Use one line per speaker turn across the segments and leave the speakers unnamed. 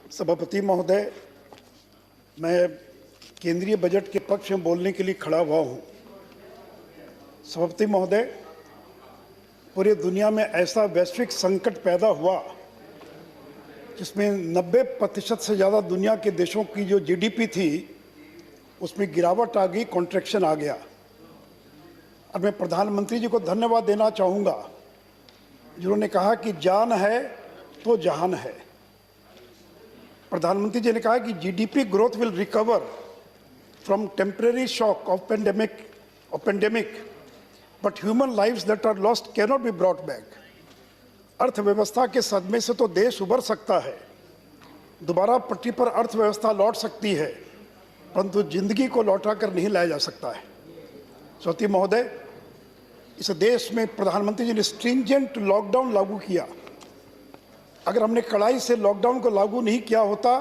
सभापति महोदय, मैं केंद्रीय बजट के पक्ष में बोलने के लिए खड़ा हुआ हूँ। सभापति महोदय, पूरे दुनिया में ऐसा वैश्विक संकट पैदा हुआ जिसमें 90% से ज़्यादा दुनिया के देशों की जो जीडीपी थी उसमें गिरावट आ गई, कॉन्ट्रैक्शन आ गया। और मैं प्रधानमंत्री जी को धन्यवाद देना चाहूँगा जिन्होंने कहा कि जान है तो जहान है। प्रधानमंत्री जी ने कहा कि GDP growth will recover from temporary shock of pandemic but human lives that are lost can not be brought back. अर्थव्यवस्था के सदमे से तो देश उबर सकता है, दोबारा पटरी पर अर्थव्यवस्था लौट सकती है, परंतु जिंदगी को लौटा कर नहीं लाया जा सकता है। सभापति महोदय, इस देश में प्रधानमंत्री जी ने स्ट्रिंजेंट लॉकडाउन लागू किया। अगर हमने कड़ाई से लॉकडाउन को लागू नहीं किया होता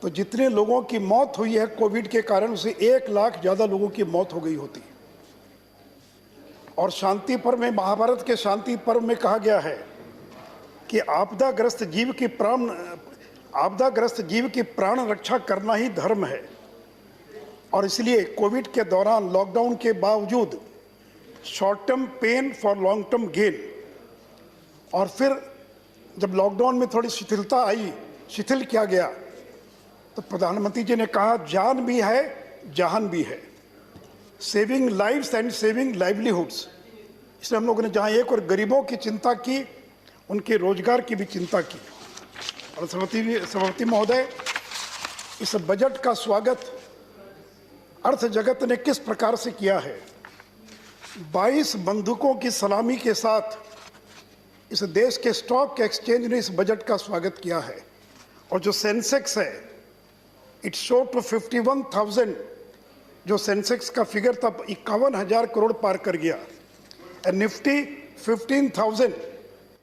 तो जितने लोगों की मौत हुई है कोविड के कारण, उसे 1 लाख ज़्यादा लोगों की मौत हो गई होती। और शांति पर्व में, महाभारत के शांति पर्व में कहा गया है कि आपदाग्रस्त जीव की प्राण रक्षा करना ही धर्म है। और इसलिए कोविड के दौरान लॉकडाउन के बावजूद short term pain for long term gain, और फिर जब लॉकडाउन में थोड़ी शिथिलता आई, शिथिल किया गया, तो प्रधानमंत्री जी ने कहा जान भी है जहान भी है, saving lives and saving livelihoods. इसलिए हम लोगों ने जहाँ एक और गरीबों की चिंता की, उनके रोजगार की भी चिंता की। और सभापति महोदय, इस बजट का स्वागत अर्थ जगत ने किस प्रकार से किया है। 22 बंदूकों की सलामी के साथ इस देश के स्टॉक एक्सचेंज ने इस बजट का स्वागत किया है। और जो सेंसेक्स है, इट शो टू 51,000, जो सेंसेक्स का फिगर तब 51,000 करोड़ पार कर गया। निफ्टी 15,000